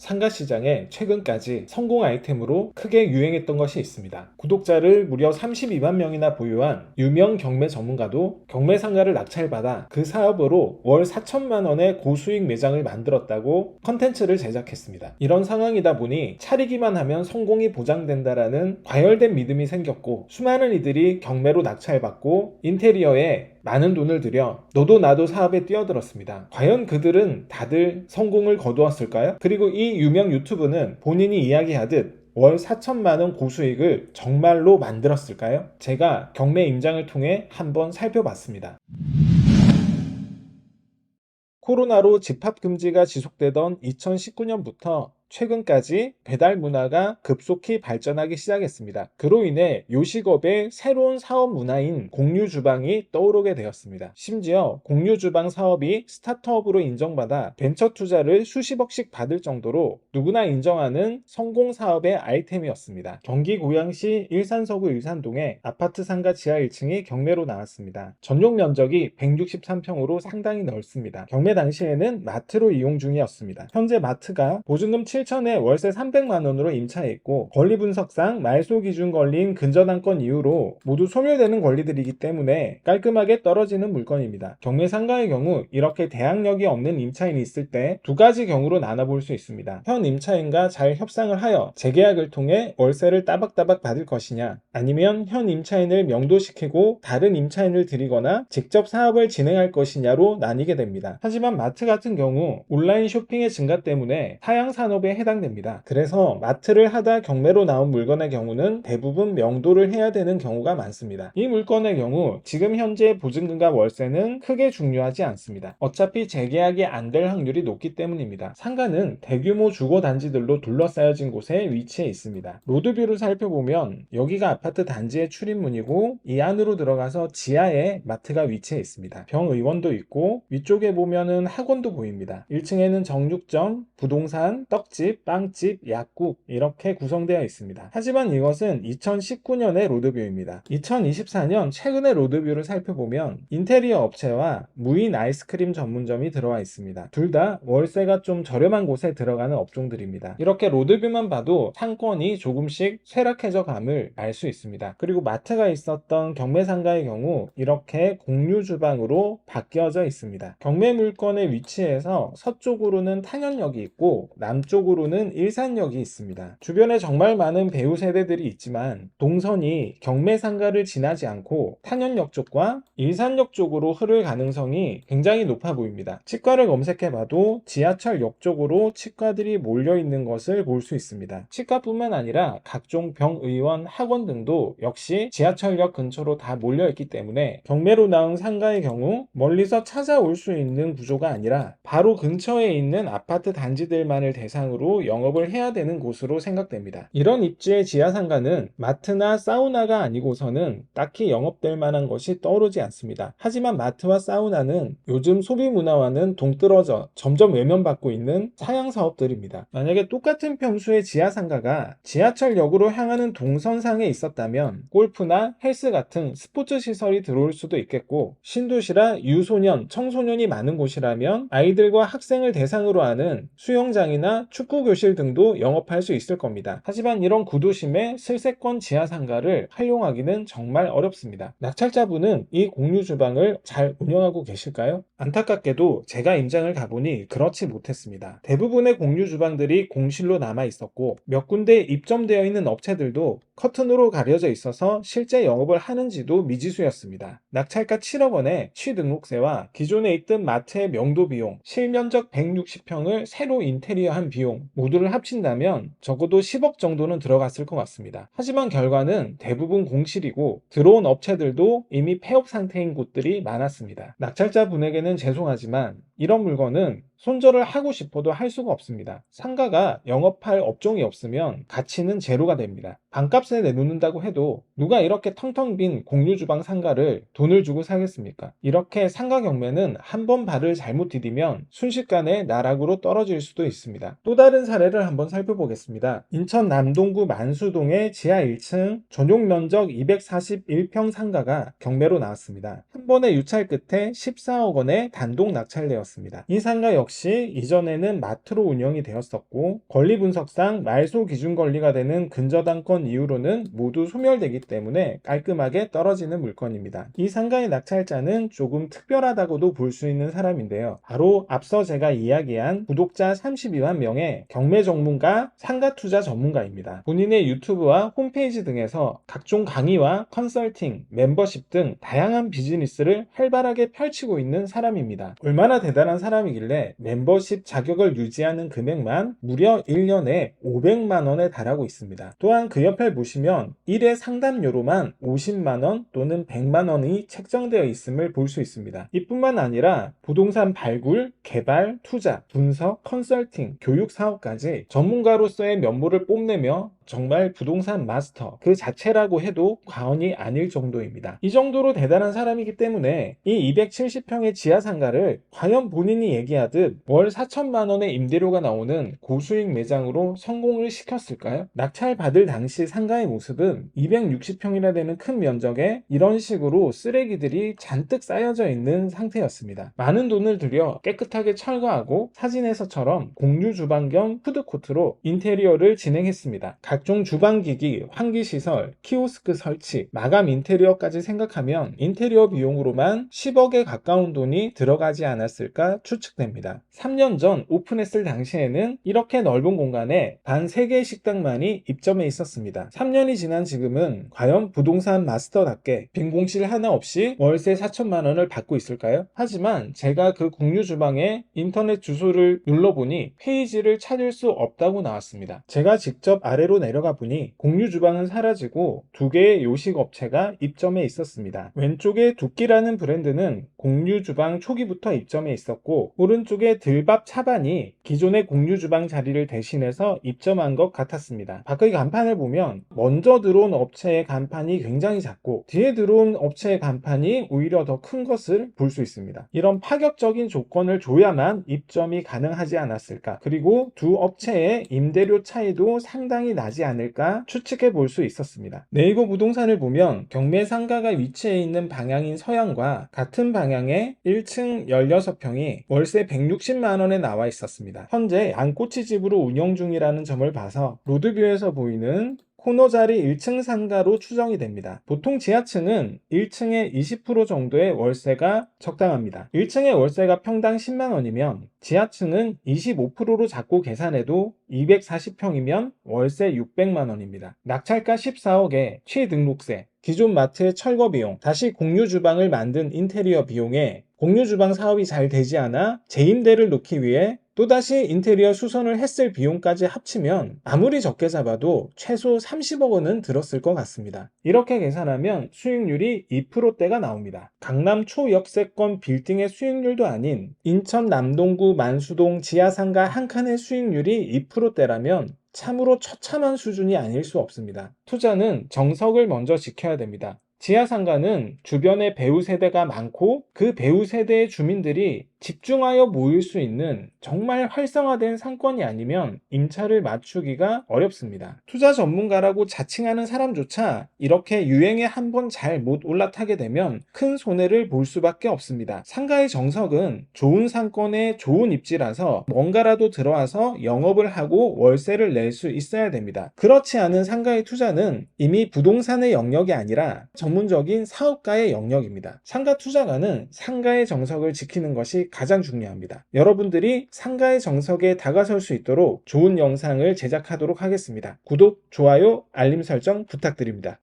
상가시장에 최근까지 성공 아이템으로 크게 유행했던 것이 있습니다. 구독자를 무려 32만 명이나 보유한 유명 경매 전문가도 경매 상가를 낙찰받아 그 사업으로 월 4천만 원의 고수익 매장을 만들었다고 컨텐츠를 제작했습니다. 이런 상황이다 보니 차리기만 하면 성공이 보장된다라는 과열된 믿음이 생겼고, 수많은 이들이 경매로 낙찰받고 인테리어에 많은 돈을 들여 너도 나도 사업에 뛰어들었습니다. 과연 그들은 다들 성공을 거두었을까요? 그리고 이 유명 유튜브는 본인이 이야기하듯 월 4천만 원 고수익을 정말로 만들었을까요? 제가 경매 임장을 통해 한번 살펴봤습니다. 코로나로 집합 금지가 지속되던 2019년부터 최근까지 배달 문화가 급속히 발전하기 시작했습니다. 그로 인해 요식업의 새로운 사업 문화인 공유주방이 떠오르게 되었습니다. 심지어 공유주방 사업이 스타트업으로 인정받아 벤처 투자를 수십억씩 받을 정도로 누구나 인정하는 성공 사업의 아이템이었습니다. 경기 고양시 일산서구 일산동에 아파트 상가 지하 1층이 경매로 나왔습니다. 전용 면적이 163평으로 상당히 넓습니다. 경매 당시에는 마트로 이용 중이었습니다. 현재 마트가 보증금 7천에 월세 300만 원으로 임차해 있고, 권리 분석상 말소 기준 권리인 근저당권 이후로 모두 소멸되는 권리들이기 때문에 깔끔하게 떨어지는 물건입니다. 경매 상가의 경우 이렇게 대항력이 없는 임차인이 있을 때 두 가지 경우로 나눠볼 수 있습니다. 현 임차인과 잘 협상을 하여 재계약을 통해 월세를 따박따박 받을 것이냐, 아니면 현 임차인을 명도시키고 다른 임차인을 들이거나 직접 사업을 진행할 것이냐로 나뉘게 됩니다. 하지만 마트 같은 경우 온라인 쇼핑의 증가 때문에 하향 산업에 해당됩니다. 그래서 마트를 하다 경매로 나온 물건의 경우는 대부분 명도를 해야 되는 경우가 많습니다. 이 물건의 경우 지금 현재 보증금과 월세는 크게 중요하지 않습니다. 어차피 재계약이 안 될 확률이 높기 때문입니다. 상가는 대규모 주거단지들로 둘러싸여진 곳에 위치해 있습니다. 로드뷰를 살펴보면 여기가 아파트 단지의 출입문이고, 이 안으로 들어가서 지하에 마트가 위치해 있습니다. 병의원도 있고 위쪽에 보면은 학원도 보입니다. 1층에는 정육점, 부동산, 떡집, 빵집, 약국 이렇게 구성되어 있습니다. 하지만 이것은 2019년의 로드뷰입니다. 2024년 최근의 로드뷰를 살펴보면 인테리어 업체와 무인 아이스크림 전문점이 들어와 있습니다. 둘 다 월세가 좀 저렴한 곳에 들어가는 업종들입니다. 이렇게 로드뷰만 봐도 상권이 조금씩 쇠락해져 감을 알 수 있습니다. 그리고 마트가 있었던 경매 상가의 경우 이렇게 공유 주방으로 바뀌어져 있습니다. 경매 물건의 위치에서 서쪽으로는 탄현역이 있고 남쪽으로는 일산역이 있습니다. 주변에 정말 많은 배우 세대들이 있지만 동선이 경매 상가를 지나지 않고 탄현역 쪽과 일산역 쪽으로 흐를 가능성이 굉장히 높아 보입니다. 치과를 검색해봐도 지하철역 쪽으로 치과들이 몰려 있는 것을 볼 수 있습니다. 치과뿐만 아니라 각종 병의원, 학원 등도 역시 지하철역 근처로 다 몰려 있기 때문에 경매로 나온 상가의 경우 멀리서 찾아올 수 있는 구조가 아니라 바로 근처에 있는 아파트 단지들만을 대상으로 영업을 해야 되는 곳으로 생각됩니다. 이런 입지의 지하상가는 마트나 사우나가 아니고서는 딱히 영업될 만한 것이 떠오르지 않습니다. 하지만 마트와 사우나는 요즘 소비 문화와는 동떨어져 점점 외면받고 있는 사양 사업들입니다. 만약에 똑같은 평수의 지하상가가 지하철역으로 향하는 동선상에 있었다면 골프나 헬스 같은 스포츠 시설이 들어올 수도 있겠고, 신도시라 유소년, 청소년이 많은 곳이라면 아이들과 학생을 대상으로 하는 수영장이나 축구교실 등도 영업할 수 있을 겁니다. 하지만 이런 구도심의 실세권 지하상가를 활용하기는 정말 어렵습니다. 낙찰자분은 이 공유주방을 잘 운영하고 계실까요? 안타깝게도 제가 임장을 가보니 그렇지 못했습니다. 대부분의 공유주방들이 공실로 남아 있었고, 몇 군데 입점되어 있는 업체들도 커튼으로 가려져 있어서 실제 영업을 하는지도 미지수였습니다. 낙찰가 7억 원에 취등록세와 기존에 있던 마트의 명도 비용, 실면적 160평을 새로 인테리어한 비용 모두를 합친다면 적어도 10억 정도는 들어갔을 것 같습니다. 하지만 결과는 대부분 공실이고 들어온 업체들도 이미 폐업 상태인 곳들이 많았습니다. 낙찰자 분에게는 죄송하지만 이런 물건은 손절을 하고 싶어도 할 수가 없습니다. 상가가 영업할 업종이 없으면 가치는 제로가 됩니다. 반값에 내놓는다고 해도 누가 이렇게 텅텅 빈 공유주방 상가를 돈을 주고 사겠습니까? 이렇게 상가 경매는 한 번 발을 잘못 디디면 순식간에 나락으로 떨어질 수도 있습니다. 또 다른 사례를 한번 살펴보겠습니다. 인천 남동구 만수동의 지하 1층 전용 면적 241평 상가가 경매로 나왔습니다. 한 번의 유찰 끝에 14억 원에 단독 낙찰되었습니다. 이 상가 역시 이전에는 마트로 운영이 되었었고 권리 분석상 말소 기준 권리가 되는 근저당권 이후로는 모두 소멸되기 때문에 깔끔하게 떨어지는 물건입니다. 이 상가의 낙찰자는 조금 특별하다고도 볼 수 있는 사람인데요. 바로 앞서 제가 이야기한 구독자 32만 명의 경매 전문가, 상가 투자 전문가입니다. 본인의 유튜브와 홈페이지 등에서 각종 강의와 컨설팅, 멤버십 등 다양한 비즈니스를 활발하게 펼치고 있는 사람입니다. 얼마나 대단한 사람이길래 멤버십 자격을 유지하는 금액만 무려 1년에 500만 원에 달하고 있습니다. 또한 그 옆에 보시면 1회 상담료로만 50만 원 또는 100만 원이 책정되어 있음을 볼 수 있습니다. 이뿐만 아니라 부동산 발굴, 개발, 투자, 분석, 컨설팅, 교육 사업까지 전문가로서의 면모를 뽐내며 정말 부동산 마스터 그 자체라고 해도 과언이 아닐 정도입니다. 이 정도로 대단한 사람이기 때문에 이 270평의 지하 상가를 과연 본인이 얘기하듯 월 4천만 원의 임대료가 나오는 고수익 매장으로 성공을 시켰을까요? 낙찰 받을 당시 상가의 모습은 260평이나 되는 큰 면적에 이런 식으로 쓰레기들이 잔뜩 쌓여져 있는 상태였습니다. 많은 돈을 들여 깨끗하게 철거하고 사진에서처럼 공유 주방 겸 푸드코트로 인테리어를 진행했습니다. 각종 주방기기, 환기시설, 키오스크 설치, 마감 인테리어까지 생각하면 인테리어 비용으로만 10억에 가까운 돈이 들어가지 않았을까 추측됩니다. 3년 전 오픈했을 당시에는 이렇게 넓은 공간에 단 3개의 식당만이 입점해 있었습니다. 3년이 지난 지금은 과연 부동산 마스터답게 빈 공실 하나 없이 월세 4천만 원을 받고 있을까요? 하지만 제가 그 공유 주방의 인터넷 주소를 눌러보니 페이지를 찾을 수 없다고 나왔습니다. 제가 직접 아래로 내려가 보니 공유 주방은 사라지고 2개의 요식 업체가 입점해 있었습니다. 왼쪽에 두끼라는 브랜드는 공유 주방 초기부터 입점해 있었고 오른쪽에 들밥 차반이 기존의 공유 주방 자리를 대신해서 입점한 것 같았습니다. 밖의 간판을 보면 먼저 들어온 업체의 간판이 굉장히 작고 뒤에 들어온 업체의 간판이 오히려 더 큰 것을 볼 수 있습니다. 이런 파격적인 조건을 줘야만 입점이 가능하지 않았을까, 그리고 두 업체의 임대료 차이도 상당히 나지 않을까 추측해 볼 수 있었습니다. 네이버 부동산을 보면 경매 상가가 위치해 있는 방향인 서양과 같은 방향의 1층 16평이 월세 160만 원에 나와 있었습니다. 현재 양꼬치 집으로 운영 중이라는 점을 봐서 로드뷰에서 보이는 코너자리 1층 상가로 추정이 됩니다. 보통 지하층은 1층에 20% 정도의 월세가 적당합니다. 1층의 월세가 평당 10만 원이면 지하층은 25%로 잡고 계산해도 240평이면 월세 600만 원입니다. 낙찰가 14억에 취등록세, 기존 마트의 철거 비용, 다시 공유 주방을 만든 인테리어 비용에 공유 주방 사업이 잘 되지 않아 재임대를 놓기 위해 또다시 인테리어 수선을 했을 비용까지 합치면 아무리 적게 잡아도 최소 30억 원은 들었을 것 같습니다. 이렇게 계산하면 수익률이 2%대가 나옵니다. 강남 초역세권 빌딩의 수익률도 아닌 인천 남동구 만수동 지하상가 한 칸의 수익률이 2%대라면 참으로 처참한 수준이 아닐 수 없습니다. 투자는 정석을 먼저 지켜야 됩니다. 지하상가는 주변에 배우 세대가 많고 그 배우 세대의 주민들이 집중하여 모일 수 있는 정말 활성화된 상권이 아니면 임차를 맞추기가 어렵습니다. 투자 전문가라고 자칭하는 사람조차 이렇게 유행에 한번 잘 못 올라타게 되면 큰 손해를 볼 수밖에 없습니다. 상가의 정석은 좋은 상권에 좋은 입지라서 뭔가라도 들어와서 영업을 하고 월세를 낼 수 있어야 됩니다. 그렇지 않은 상가의 투자는 이미 부동산의 영역이 아니라 전문적인 사업가의 영역입니다. 상가 투자가는 상가의 정석을 지키는 것이 가장 중요합니다. 여러분들이 상가의 정석에 다가설 수 있도록 좋은 영상을 제작하도록 하겠습니다. 구독, 좋아요, 알림 설정 부탁드립니다.